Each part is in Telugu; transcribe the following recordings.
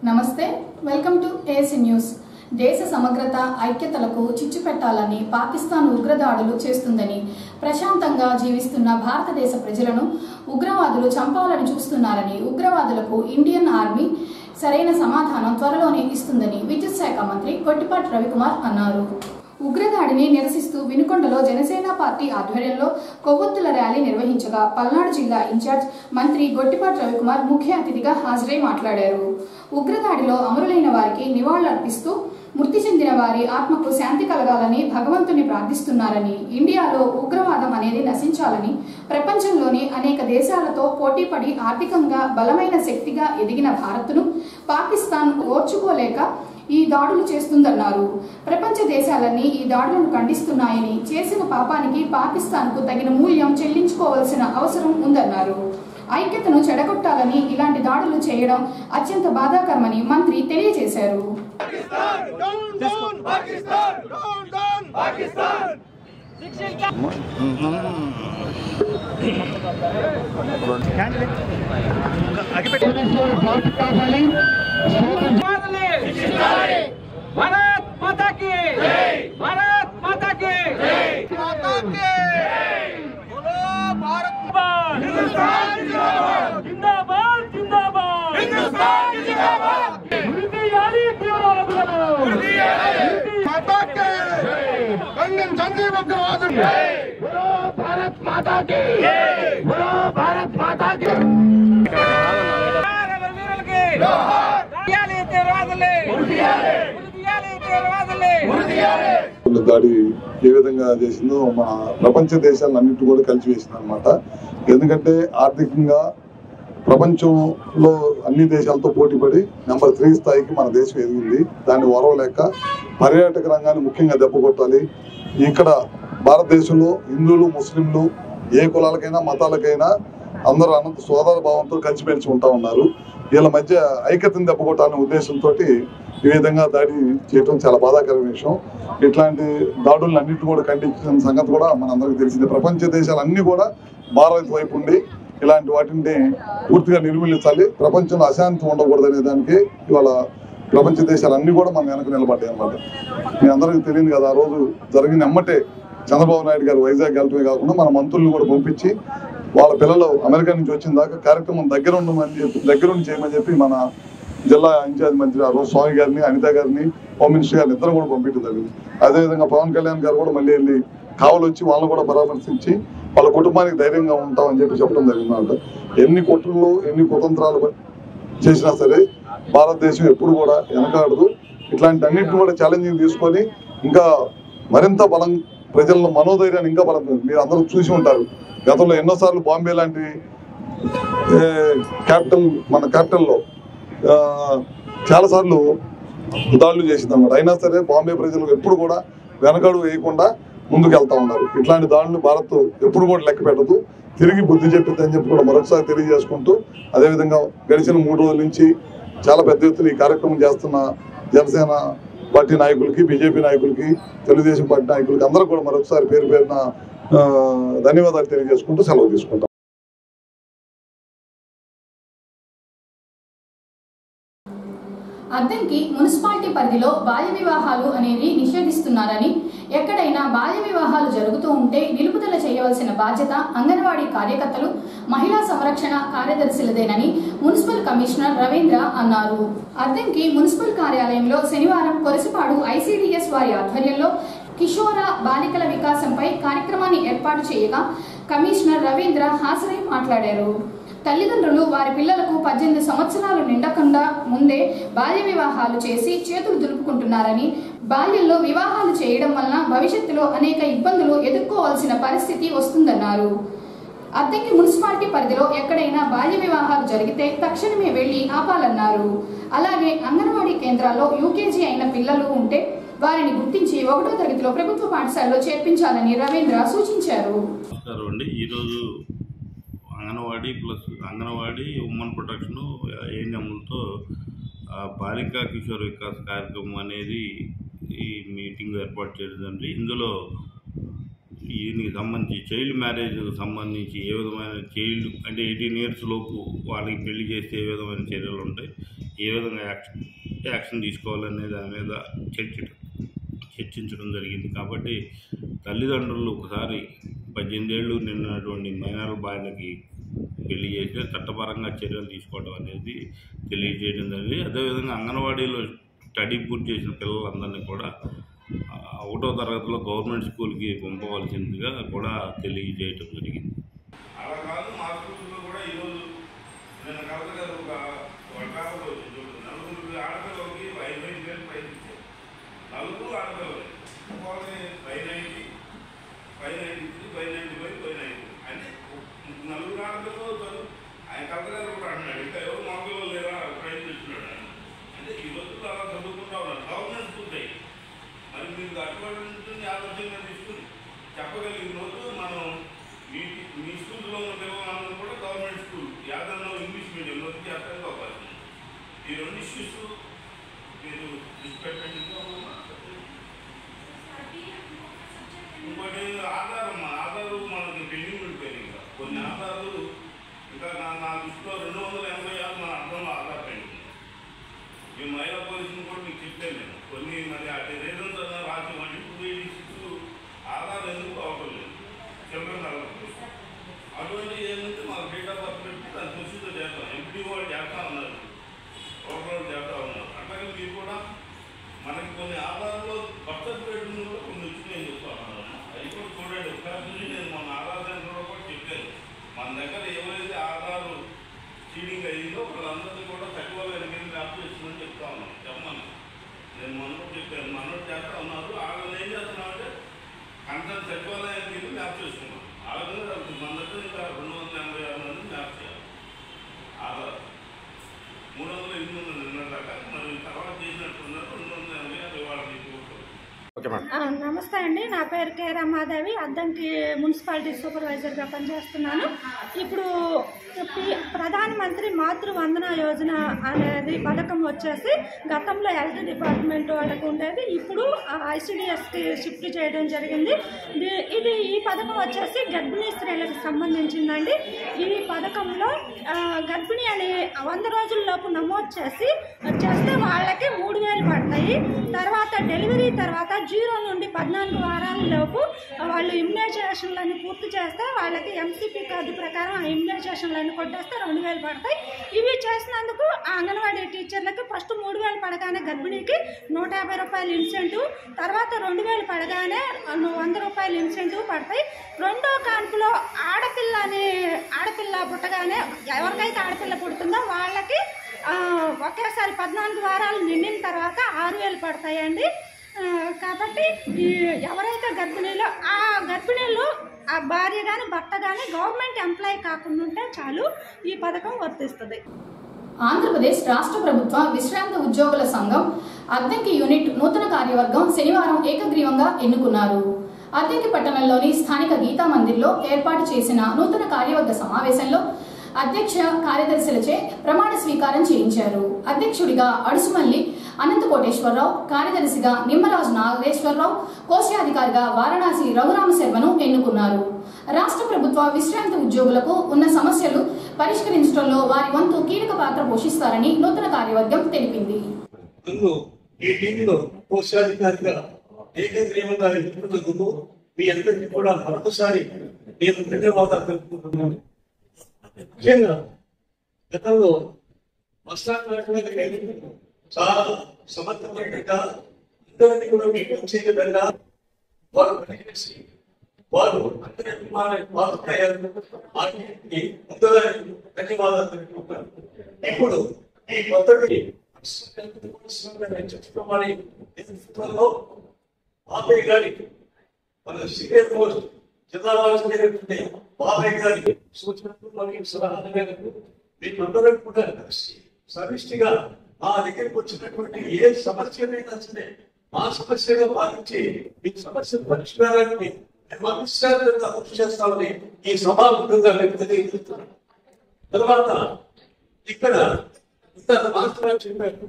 నమస్తే, వెల్కమ్ టు ఏసీ న్యూస్. దేశ సమగ్రత ఐక్యతలకు చిచ్చు పెట్టాలని పాకిస్తాన్ ఉగ్రదాడులు చేస్తుందని, ప్రశాంతంగా జీవిస్తున్న భారతదేశ ప్రజలను ఉగ్రవాదులు చంపాలని చూస్తున్నారని, ఉగ్రవాదులకు ఇండియన్ ఆర్మీ సరైన సమాధానం త్వరలోనే ఇస్తుందని విద్యుత్ శాఖ మంత్రి కొట్టిపాటి రవికుమార్ అన్నారు. ఉగ్రదాడిని నిరసిస్తూ వినుకొండలో జనసేన పార్టీ ఆధ్వర్యంలో కొవ్వొత్తుల ర్యాలీ నిర్వహించగా పల్నాడు జిల్లా ఇన్ఛార్జ్ మంత్రి గొట్టిపాటి రవికుమార్ ముఖ్య అతిథిగా హాజరై మాట్లాడారు. ఉగ్రదాడిలో అమరులైన వారికి నివాళులర్పిస్తూ మృతి చెందిన వారి ఆత్మకు శాంతి కలగాలని భగవంతుని ప్రార్థిస్తున్నారని, ఇండియాలో ఉగ్రవాదం అనేది నశించాలని, ప్రపంచంలోని అనేక దేశాలతో పోటీపడి ఆర్థికంగా బలమైన శక్తిగా ఎదిగిన భారత్ను పాకిస్తాన్ ఓర్చుకోలేక ఈ దాడులు చేస్తుందన్నారు. ప్రపంచ దేశాలన్నీ ఈ దాడులను ఖండిస్తున్నాయని, చేసిన పాపానికి పాకిస్తాన్కు తగిన మూల్యం చెల్లించుకోవాల్సిన అవసరం ఉందన్నారు. ఐక్యతను చెడగొట్టాలని ఇలాంటి దాడులు చేయడం అత్యంత బాధాకరమని మంత్రి తెలియజేశారు. भारत माता की जय, भारत माता की जय, माता की बोलो भारत माता, हिंदुस्तान जिंदाबाद, जिंदाबाद जिंदाबाद, हिंदुस्तान जिंदाबाद, उर्दियाली तीव्रवादुలను माता की जय, कंगन संजीव उग्रवादुలను जय, बोलो भारत माता की जय, बोलो भारत माता की దాడి ఏ విధంగా చేసిందో మన ప్రపంచ దేశాలన్నింటి కూడా కలిసివేసింది అనమాట. ఎందుకంటే ఆర్థికంగా ప్రపంచంలో అన్ని దేశాలతో పోటీపడి నెంబర్ 3 స్థాయికి మన దేశం ఎదిగింది. దాన్ని ఓరవలేక పర్యాటక రంగాన్ని ముఖ్యంగా దెబ్బ కొట్టాలి. ఇక్కడ భారతదేశంలో హిందువులు, ముస్లింలు, ఏ కులాలకైనా మతాలకైనా అందరూ అనంత సోదర భావంతో కలిసిమెలిసి ఉంటా ఉన్నారు. వీళ్ళ మధ్య ఐక్యతను దెబ్బకొట్టాలనే ఉద్దేశంతో ఈ విధంగా దాడి చేయడం చాలా బాధాకరమైన విషయం. ఇట్లాంటి దాడులను అన్నింటినీ కూడా ఖండించిన సంగతి కూడా మనందరికీ తెలిసింది. ప్రపంచ దేశాలన్నీ కూడా భారత్ వైపు ఉండి ఇలాంటి వాటిని పూర్తిగా నిర్మూలించాలి, ప్రపంచంలో అశాంతి ఉండకూడదనే దానికి ఇవాళ ప్రపంచ దేశాలన్నీ కూడా మనం వెనక నిలబడ్డాయి అన్నమాట. మీ అందరికీ తెలియదు కదా, ఆ రోజు జరిగిన ఎమ్మటే చంద్రబాబు నాయుడు గారు వైజాగ్ వెళ్ళటమే కాకుండా మన మంత్రులను కూడా పంపించి వాళ్ళ పిల్లలు అమెరికా నుంచి వచ్చిన దాకా కార్యక్రమం దగ్గరుండి చేయమని చెప్పి మన జిల్లా ఇన్ఛార్జ్ మంత్రి ఆ రోజు స్వామి గారిని, అనిత గారిని, హోమ్ మినిస్టర్ గారిని ఇద్దరు కూడా పంపించడం జరిగింది. అదేవిధంగా పవన్ కళ్యాణ్ గారు కూడా మళ్ళీ వెళ్ళి కావలు వచ్చి వాళ్ళని కూడా పరామర్శించి వాళ్ళ కుటుంబానికి ధైర్యంగా ఉంటామని చెప్పి చెప్పడం జరిగింది అన్నమాట. ఎన్ని కుట్రలు, ఎన్ని కుతంత్రాలు చేసినా సరే భారతదేశం ఎప్పుడు కూడా వెనకాడదు. ఇట్లాంటి అన్నింటిని కూడా ఛాలెంజింగ్ తీసుకొని ఇంకా మరింత బలం, ప్రజల మనోధైర్యాన్ని ఇంకా బలం. మీరు అందరూ చూసి ఉంటారు, గతంలో ఎన్నోసార్లు బాంబే లాంటి మన క్యాపిటల్లో చాలాసార్లు దాడులు చేసింది అన్నమాట. అయినా సరే బాంబే ప్రజలు ఎప్పుడు కూడా వెనకడు వేయకుండా ముందుకు వెళ్తా ఉన్నారు. ఇట్లాంటి దాడులు భారత్ ఎప్పుడు కూడా లెక్క పెట్టదు, తిరిగి బుద్ధి చెప్పిద్దని చెప్పి కూడా మరొకసారి తెలియజేసుకుంటూ, అదేవిధంగా గడిచిన 3 రోజుల నుంచి చాలా పెద్ద ఎత్తున ఈ కార్యక్రమం చేస్తున్న జనసేన పార్టీ నాయకులకి, బీజేపీ నాయకులకి, తెలుగుదేశం పార్టీ నాయకులకి అందరూ కూడా మరొకసారి పేరు పేరున ధన్యవాదాలు తెలియజేసుకుంటూ సెలవు తీసుకుంటాం. అద్దంకి మున్సిపాలిటీ పరిధిలో బాల్య వివాహాలు అనేవి నిషేధిస్తున్నారని, ఎక్కడైనా బాల్య వివాహాలు జరుగుతూ ఉంటే నిలుపుదల చేయవలసిన బాధ్యత అంగన్వాడీ కార్యకర్తలు, మహిళా సంరక్షణ కార్యదర్శులదేనని మున్సిపల్ కమిషనర్ రవీంద్ర అన్నారు. అద్దంకి మున్సిపల్ కార్యాలయంలో శనివారం కొరసిపాడు ఐసీడీఎస్ వారి ఆధ్వర్యంలో కిషోర బాలికల వికాసంపై కార్యక్రమాన్ని ఏర్పాటు చేయగా కమిషనర్ రవీంద్ర హాజరై మాట్లాడారు. తల్లిదండ్రులు వారి పిల్లలకు 18 సంవత్సరాలు నిండకుండా ముందే బాల్య వివాహాలు చేసి చేతులు దులుపుకుంటున్నారని, బాల్యంలో వివాహాలు చేయడం వలన భవిష్యత్తులో అనేక ఇబ్బందులు ఎదుర్కోవాల్సిన పరిస్థితి వస్తుందన్నారు. అద్దంకి మున్సిపాలిటీ పరిధిలో ఎక్కడైనా బాల్య వివాహాలు జరిగితే తక్షణమే వెళ్లి ఆపాలన్నారు. అలాగే అంగన్వాడీ కేంద్రాల్లో యూకేజీ అయిన పిల్లలు ఉంటే వారిని గుర్తించి 1వ తరగతిలో ప్రభుత్వ పాఠశాలలో చేర్పించాలని రవీంద్ర సూచించారు. ఈరోజు అంగన్వాడీ ఉమెన్ ప్రొటెక్షన్ ఏఎన్ఎంలతో బాలికా కిషోర్ వికాస్ కార్యక్రమం అనేది ఈ మీటింగ్ ఏర్పాటు చేయడం. ఇందులో దీనికి సంబంధించి చైల్డ్ మ్యారేజ్కి సంబంధించి ఏ విధమైన చైల్డ్ అంటే 18 years లోపు వాళ్ళకి పెళ్లి చేస్తే ఏ విధమైన చర్యలు ఉంటాయి, ఏ విధంగా యాక్షన్ తీసుకోవాలనే దాని మీద చర్చించడం జరిగింది. కాబట్టి తల్లిదండ్రులు ఒకసారి 18 ఏళ్ళు నిన్నటువంటి మైనర్ బాయ్లకి పెళ్లి చేస్తే చట్టపరంగా చర్యలు తీసుకోవడం అనేది తెలియజేయడం జరిగింది. అదేవిధంగా అంగన్వాడీలో స్టడీ పూర్తి చేసిన పిల్లలందరినీ కూడా 1వ తరగతిలో గవర్నమెంట్ స్కూల్కి పంపవలసిందిగా కూడా తెలియజేయడం జరిగింది. అలా కాదు, మా స్కూల్లో కూడా ఈరోజు నేను కలెక్టర్ ఒక వర్గాలలో నలుగురు ఆడపిల్లలకి 5,000 పైన ఇచ్చారు. నలుగురు ఆడపిల్లలు వాళ్ళని 590, 590 అంటే నలుగురు ఆడపిల్లలు. ఆయన కలెక్టర్ కూడా అంటున్నాడు, ఇంకా ఎవరు మా పిల్లలు లేరా ప్రైజ్ ఇస్తున్నాడు. అంటే ఈ రోజుల్లో అలా చదువుకుంటా ఉన్నారు. గవర్నమెంట్ స్కూల్ అయ్యి మరి మీకు అటువంటి ఆలోచనగా తీసుకుని చెప్పగలిగిన రోజు మనం మీ స్కూల్లో ఉన్న పిల్లలందరూ కూడా గవర్నమెంట్ స్కూల్ యాదన్నో ఇంగ్లీష్ మీడియంలోకి చేస్తానికి అవకాశం ఉంది. ఈ 2 ఇష్యూస్ మీరు డిస్పెక్ట్. ఇంకోటి ఆధారం మనకి పెండింగ్ ఉండిపోయింది. ఇంకా కొన్ని ఆధారాలు ఇంకా నా దృష్టిలో 286 మన అర్థంలో ఆధార్ పెండింగ్. ఈ మహిళా పోలీసులు కూడా మీకు చెప్పాను నేను. కొన్ని మరి అటు రీజన్స్ అన్న రాసి 286 ఆధార్ ఎందుకు అవ్వలేదు చిల్డ్రన్ అటువంటి ఏంటంటే మాకు డేట్ ఆఫ్ బర్త్ పెట్టి దాని ప్రొసీజర్ చేస్తాం. ఎంపీ వాళ్ళు చేస్తా ఉన్నారు, ఓవరాల్ చేస్తా ఉన్నారు. అట్లాగే మీరు కూడా మనకి కొన్ని ఆధార్లో బర్త్ సర్టిఫికేట్ కూడా కొన్ని వచ్చినాయని చెప్తా ఉన్నాను. అవి కూడా చూడండి. ఒకసారి నేను మన ఆధార్ సెంటర్లో కూడా చెప్పాను. మన దగ్గర ఏవైతే ఆధార్ చీటింగ్ అయ్యిందో వాళ్ళందరినీ కూడా సచివాలయానికి వెళ్ళి మ్యాప్ చేస్తుందని చెప్తా ఉన్నాను. చెప్పమని నేను మనోడు చెప్పాను. మనోడు చేస్తా ఉన్నారు. వాళ్ళని ఏం చేస్తున్నామంటే కన్సర్న్ సచివాలయానికి వెళ్ళి మ్యాప్ చేసుకున్నాం. ఆ విధంగా మన దగ్గర ఇంకా 286 మంది మ్యాప్ చేయాలి. ఆధార్ 308 నిన్న దాకా మరి తర్వాత చేసినట్టున్నారు. 286 వాళ్ళకి నమస్తే అండి, నా పేరు కే రమాదేవి. అద్దంకి మున్సిపాలిటీ సూపర్వైజర్గా పనిచేస్తున్నాను. ఇప్పుడు ప్రధానమంత్రి మాతృవందన యోజన అనేది పథకం వచ్చేసి గతంలో హెల్త్ డిపార్ట్మెంట్ వాళ్ళకు ఉండేది, ఇప్పుడు ICDSకి షిఫ్ట్ చేయడం జరిగింది. ఈ పథకం వచ్చేసి గర్భిణీ స్త్రీలకు సంబంధించిందండి. ఈ పథకంలో గర్భిణి అని 100 రోజుల్లోపు నమోదు చేస్తే వాళ్ళకి 3,000 పడతాయి. తర్వాత డెలివరీ తర్వాత 0 నుండి 14 వారాల లోపు వాళ్ళు ఇమ్యునైజేషన్లను పూర్తి చేస్తే వాళ్ళకి MCP కార్డు ప్రకారం ఆ ఇమ్యునైజేషన్లను కొట్టేస్తే 2,000 పడతాయి. ఇవి చేసినందుకు ఆ అంగన్వాడీ టీచర్లకు ఫస్ట్ 3,000 పడగానే గర్భిణీకి 150 రూపాయలు ఇన్సెంటివ్, తర్వాత 2,000 పడగానే 100 రూపాయలు ఇన్సెంటివ్ పడతాయి. రెండో కాన్పులో ఆడపిల్ల పుట్టగానే ఎవరికైతే ఆడపిల్ల పుడుతుందో వాళ్ళకి ఒకేసారి 14 వారాలు నిండిన తర్వాత 6,000 పడతాయండి. కాబట్టి ఎవరైతే గర్భిణీలో ఆ గర్భిణీలు ఆ భార్య కానీ భర్త కానీ గవర్నమెంట్ ఎంప్లాయీ కాకుండా ఉంటే చాలు ఈ పథకం వర్తిస్తుంది. ఆంధ్రప్రదేశ్ రాష్ట్ర ప్రభుత్వ విశ్రాంత ఉద్యోగుల సంఘం అద్దంకి యూనిట్ నూతన కార్యవర్గం శనివారం ఏకగ్రీవంగా ఎన్నుకున్నారు. అద్దంకి పట్టణంలోని స్థానిక గీతా మందిర్లో ఏర్పాటు చేసిన నూతన కార్యవర్గ సమావేశంలో అధ్యక్ష కార్యదర్శులచే ప్రమాణ స్వీకారం చేయించారు. అధ్యక్షుడిగా అడుసుమల్లి అనంతకోటేశ్వరరావు, కార్యదర్శిగా నిమ్మరాజు నాగేశ్వరరావు, కోశాధికారిగా వారణాసి రఘురామ శర్మను ఎన్నుకున్నారు. రాష్ట్ర ప్రభుత్వ విశ్రాంత ఉద్యోగులకు ఉన్న సమస్యలు పరిష్కరించడంలో వారి వంతు కీలక పాత్ర పోషిస్తారని నూతన కార్యవర్గం తెలిపింది. మీ అందరికీ కూడా మరొకసారి నేను ధన్యవాదాలు తెలుపుకుంటున్నాను. ముఖ్యంగా గతంలో చాలా సమర్థవంతంగా అందరినీ కూడా మీకు వచ్చే విధంగా వారు పనిచేసి వారు అందరి అభిమానానికి పాత్రయ్యారు. ధన్యవాదాలు తెలుపుకుంటున్నాను. ఇప్పుడు ఈ కొత్తటి చెప్పుకోమని నేతృత్వంలో బాబాయ్ గారి మన సీనియర్ పోస్ట్ జిల్లా బాబాయ్ గారి సూచనలు మరియు సలహాల మేరకు మీరందరూ కూడా కలిసి సమిష్టిగా మా దగ్గరికి వచ్చినటువంటి ఏ సమస్యనైనా సరే మా సమస్యగా భావించి ఈ సమస్య పరిష్కారాన్ని విశ్రాంతంగా కృషి చేస్తామని ఈ సభాముఖంగా తెలియజేస్తున్నాను. తర్వాత ఇక్కడ ఇంత మాత్రం చెప్పారు,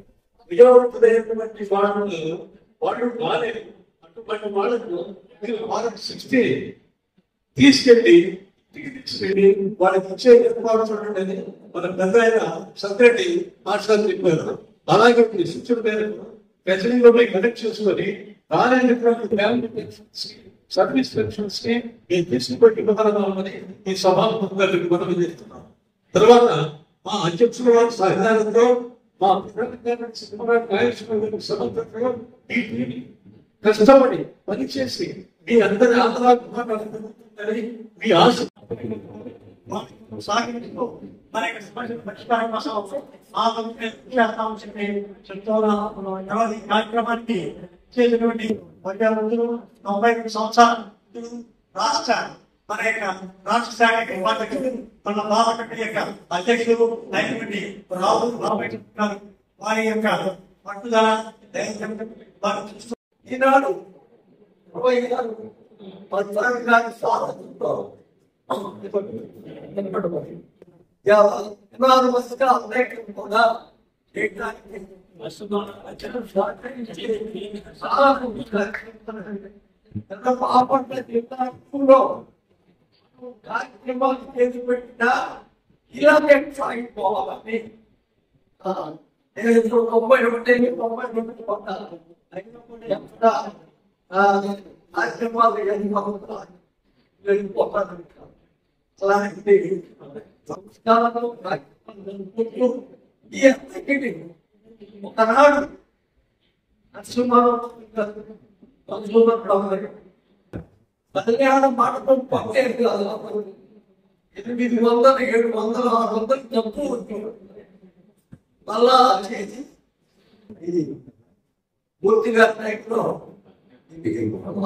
విజయవంతులైనటువంటి వాళ్ళు బాగాలేదు. అటువంటి వాళ్ళకు 60 తీసుకెళ్ళి వాళ్ళకి ఇచ్చే ఏర్పాటు చూడండి. మన పెద్ద ఆయన సెక్రటరీ మాస్టర్ చెప్పారు. అలాగే శిక్షణ మేరకు ప్రజల్లో కనెక్ట్ చేసుకొని రాలేనటువంటి సర్వీస్ పెన్షన్స్ ని మేము తీసుకుపెట్టి ఇవ్వగలమని ఈ సభాముఖంగా మనం చేస్తున్నాం. తర్వాత మా అధ్యక్షుల వారి సహకారంతో మా సమర్థంగా కష్టపడి పనిచేసి మీ అందరి ఆదరాన్ని మీ ఆశ కార్యక్రమానికి చేసినటువంటి 92 సంవత్సరాలు రాష్ట్ర మన యొక్క రాష్ట్ర శాఖ మన బాలకట్ట యొక్క అధ్యక్షులు అయినటువంటి రాహుల్ గారు వారి యొక్క పట్టుదల ఈనాడు 26 స్వాతంత్రంతో కూడా కార్యక్రమాలు చేసి పెట్టినా ఇలాగే సాగిపోవాలని 91 పడ్డాను. కార్యక్రమాలు వెళ్ళిపోతాను. అలాంటి సంస్కారాలు ఈ అందరికీ ఒకనాడు కళ్యాణ మాటతో పట్టేది కాదు. 800, 700, 600 డబ్బు మళ్ళా చేసి ఇది పూర్తిగా టైంలో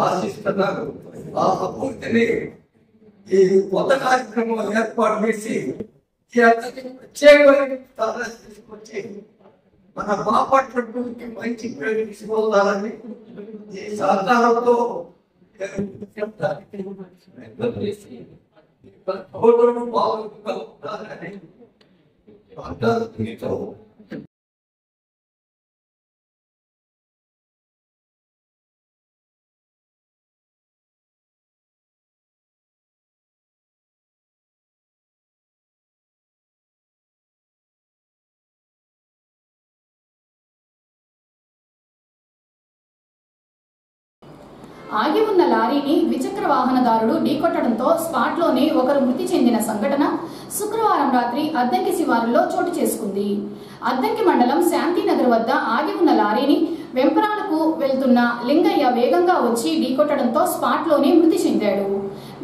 ఆశిస్తున్నారు. ఆ పూర్తిని ఈ కొత్త కార్యక్రమం ఏర్పాటు చేసి ఈ అందరికీ ప్రత్యేకమైన తీసుకొచ్చి మన బాపట్ల మంచి పేరు తీసుకోవాలని ఈ సహకారంతో బాగుంటారని ఆగి ఉన్న లారీని ద్విచక్ర వాహనదారుడు ఢీకొట్టడంతో స్పాట్లోనే ఒకరు మృతి చెందిన సంఘటన శుక్రవారం రాత్రి అద్దంకి శివారులో చోటు చేసుకుంది. అద్దంకి మండలం శాంతినగర్ వద్ద ఆగి ఉన్న లారీని వెంపరాలకు వెళ్తున్న లింగయ్య వేగంగా వచ్చి ఢీకొట్టడంతో స్పాట్లోనే మృతి చెందాడు.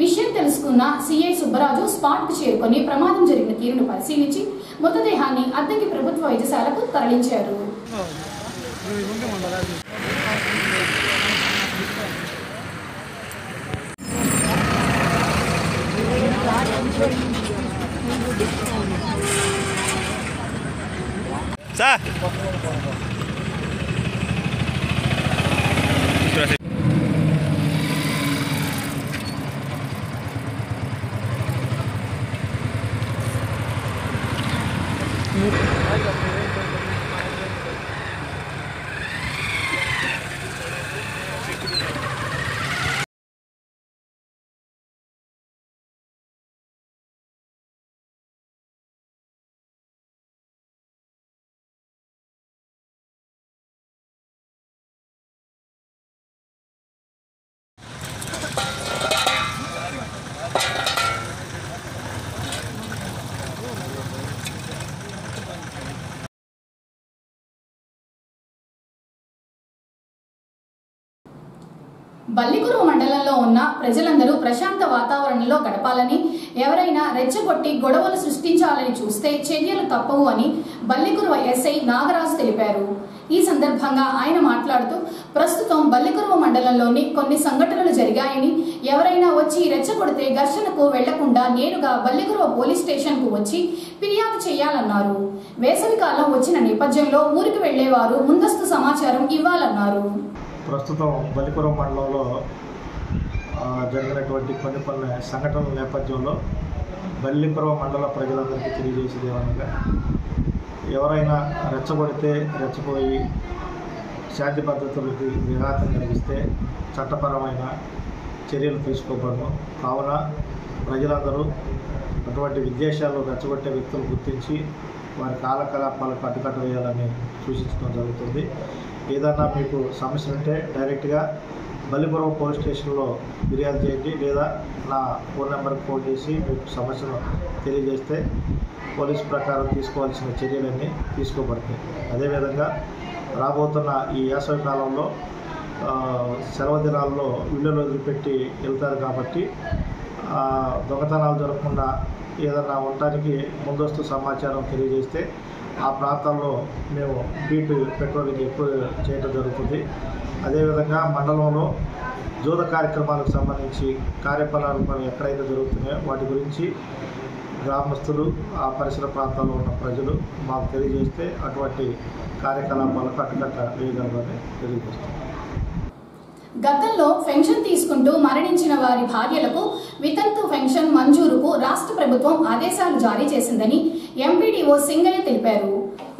విషయం తెలుసుకున్న సిఐ సుబ్బరాజు స్పాట్కు చేరుకొని ప్రమాదం జరిగిన తీరును పరిశీలించి మృతదేహాన్ని అద్దంకి ప్రభుత్వ వైద్యశాలకు తరలించారు. సార్ బల్లికురువ మండలంలో ఉన్న ప్రజలందరూ ప్రశాంత వాతావరణంలో గడపాలని, ఎవరైనా రెచ్చగొట్టి గొడవలు సృష్టించాలని చూస్తే చర్యలు తప్పవు అని బల్లికురువ ఎస్ఐ నాగరాజు తెలిపారు. ఈ సందర్భంగా ఆయన మాట్లాడుతూ ప్రస్తుతం బల్లికురువ మండలంలోని కొన్ని సంఘటనలు జరిగాయని, ఎవరైనా వచ్చి రెచ్చగొడితే ఘర్షణకు వెళ్లకుండా నేరుగా బల్లికురువ పోలీస్ స్టేషన్ కు వచ్చి ఫిర్యాదు చేయాలన్నారు. వేసవికాలం వచ్చిన నేపథ్యంలో ఊరికి వెళ్లేవారు ముందస్తు సమాచారం ఇవ్వాలన్నారు. ప్రస్తుతం బల్లికురువ మండలంలో జరిగినటువంటి కొన్ని సంఘటనల నేపథ్యంలో బల్లికురువ మండల ప్రజలందరికీ తెలియజేసేది ఏమనగా, ఎవరైనా రెచ్చగొడితే రెచ్చపోయి శాంతి భద్రతలకి విఘాతం కలిగిస్తే చట్టపరమైన చర్యలు తీసుకోబడను. కావున ప్రజలందరూ అటువంటి విద్వేషాలు రెచ్చగొట్టే వ్యక్తులు గుర్తించి వారి కార్యకలాపాలకు అడ్డుకట్ట వేయాలని సూచించడం జరుగుతుంది. ఏదన్నా మీకు సమస్య ఉంటే డైరెక్ట్గా బల్లిపురం పోలీస్ స్టేషన్లో ఫిర్యాదు చేయండి, లేదా నా ఫోన్ నెంబర్కి ఫోన్ చేసి మీకు సమస్యను తెలియజేస్తే పోలీసు ప్రకారం తీసుకోవాల్సిన చర్యలన్నీ తీసుకోబడతాయి. అదేవిధంగా రాబోతున్న ఈ వేసవి కాలంలో సెలవు దినాల్లో ఇళ్ళలో వదిలిపెట్టి వెళ్తారు కాబట్టి దొంగతనాలు జరగకుండా ఏదన్నా ఉండటానికి ముందస్తు సమాచారం తెలియజేస్తే ఆ ప్రాంతాల్లో మేము బీట్ పెట్రోలింగ్ ఎక్కువ చేయడం జరుగుతుంది. అదేవిధంగా మండలంలో జూద కార్యక్రమాలకు సంబంధించి కార్యకలాపాలు ఎక్కడైతే జరుగుతున్నాయో వాటి గురించి గ్రామస్తులు, ఆ పరిసర ప్రాంతాల్లో ఉన్న ప్రజలు మాకు తెలియజేస్తే అటువంటి కార్యకలాపాలకు అడ్డుకట్ట వేయగలరని తెలియజేస్తాం. గతంలో పెన్షన్ తీసుకుంటూ మరణించిన వారి భార్యలకు వితంతు పెన్షన్ మంజూరుకు రాష్ట్ర ప్రభుత్వం ఆదేశాలు జారీ చేసిందని ఎంపీడీఓ సింగయ్య తెలిపారు.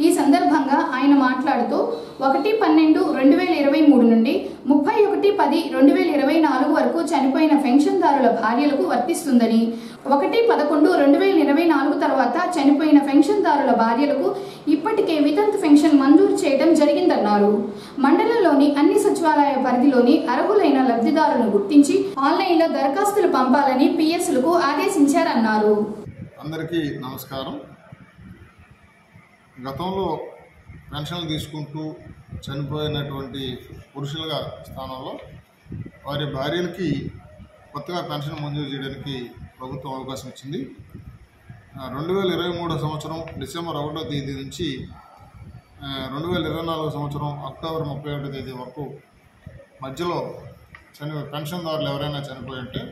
ఈ సందర్భంగా ఆయన మాట్లాడుతూ 1/12/2023 నుండి 31/10/2024 వరకు చనిపోయిన పెన్షన్దారుల భార్యలకు వర్తిస్తుందని, 1/11/2024 తర్వాత చనిపోయిన పెన్షన్దారుల భార్యలకు ఇప్పటికే వితంతు పెన్షన్ మంజూరు చేయడం జరిగిందన్నారు. మండలంలోని అన్ని సచివాలయ పరిధిలోని అర్హులైన లబ్ధిదారులను గుర్తించి ఆన్లైన్లో దరఖాస్తులు పంపాలని పిఎస్లకు ఆదేశించారన్నారు. అందరికీ నమస్కారం. గతంలో పెన్షన్లు తీసుకుంటూ చనిపోయినటువంటి పురుషుల స్థానంలో వారి భార్యలకి కొత్తగా పెన్షన్ మంజూరు చేయడానికి ప్రభుత్వం అవకాశం ఇచ్చింది. 2023 సంవత్సరం డిసెంబర్ 1వ తేదీ నుంచి 2024 సంవత్సరం అక్టోబర్ 31వ తేదీ వరకు మధ్యలో పెన్షన్దారులు ఎవరైనా చనిపోయి ఉంటే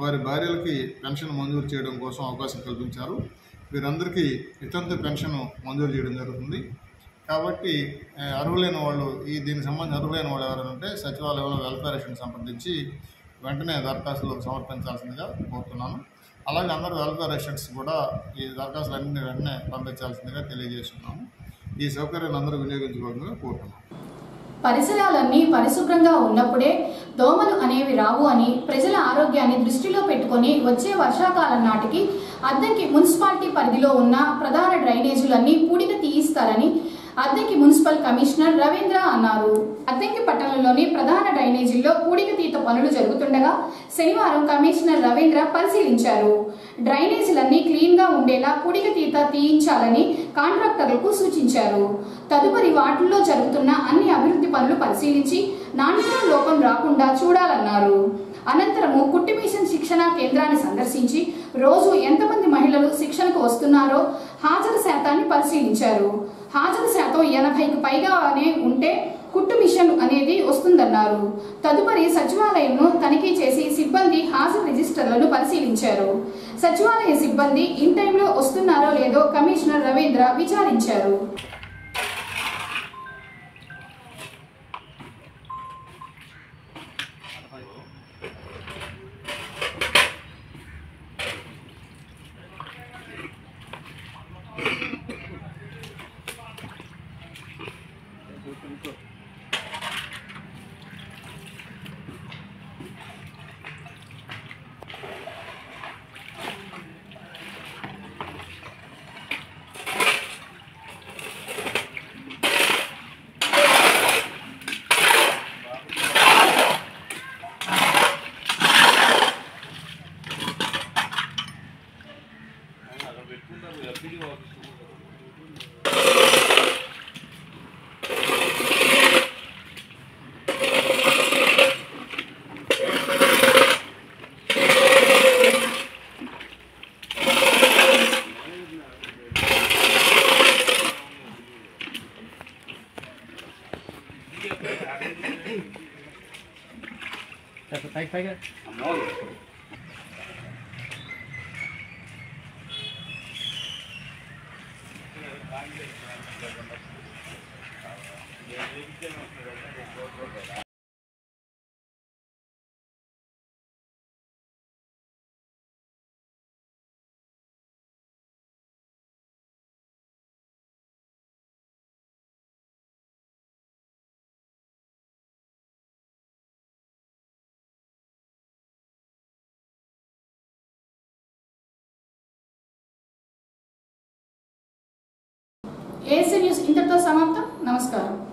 వారి భార్యలకి పెన్షన్ మంజూరు చేయడం కోసం అవకాశం కల్పించారు. వీరందరికీ వితంతు పెన్షన్ మంజూరు చేయడం జరుగుతుంది. కాబట్టి అర్హులైన వాళ్ళు దీనికి సంబంధించి అర్హులైన వాళ్ళు ఎవరైనా ఉంటే సచివాలయంలో వెల్ఫేర్ రేషన్ సంప్రదించి వెంటనే దరఖాస్తులు సమర్పించాల్సిందిగా కోరుతున్నాను. అలాగే అందరూ వెల్ఫేర్ రేషన్స్ కూడా ఈ దరఖాస్తులన్నీ వెంటనే పంపించాల్సిందిగా తెలియజేస్తున్నాము. ఈ సౌకర్యాన్ని అందరూ వినియోగించుకోవాలని కోరుతున్నాము. పరిసరాలన్నీ పరిశుభ్రంగా ఉన్నప్పుడే దోమలు అనేవి రావు అని, ప్రజల ఆరోగ్యాన్ని దృష్టిలో పెట్టుకుని వచ్చే వర్షాకాలం నాటికి అద్దంకి మున్సిపాలిటీ పరిధిలో ఉన్న ప్రధాన డ్రైనేజీలన్నీ పూడిక తీయిస్తారని అద్దంకి మున్సిపల్ కమిషనర్ రవీంద్ర అన్నారు. అద్దంకి పట్టణంలోని ప్రధాన డ్రైనేజీల్లో పూడిక తీత పనులు జరుగుతుండగా శనివారం కమిషనర్ రవీంద్ర పరిశీలించారు. డ్రైనేజీలన్నీ క్లీన్ గా ఉండేలా పూడిక తీత తీయించాలని కాంట్రాక్టర్లకు సూచించారు. తదుపరి వార్డుల్లో జరుగుతున్న అన్ని అభివృద్ధి పనులు పరిశీలించి నాణ్యత లోపం రాకుండా చూడాలన్నారు. అనంతరము కుట్టి మిషన్ శిక్షణా కేంద్రాన్ని సందర్శించి రోజు ఎంతమంది మహిళలు శిక్షణకు వస్తున్నారో హాజరు శాతాన్ని పరిశీలించారు. హాజరు శాతం 80కి పైగానే ఉంటే కుట్టు మిషన్ అనేది వస్తుందన్నారు. తదుపరి సచివాలయంను తనిఖీ చేసి సిబ్బంది హాజరు రిజిస్టర్లను పరిశీలించారు. సచివాలయ సిబ్బంది ఇన్ టైంలో వస్తున్నారో లేదో కమిషనర్ రవీంద్ర విచారించారు. ఏఎస్ఎన్ న్యూస్ ఇంతటితో సమాప్తం. నమస్కారం.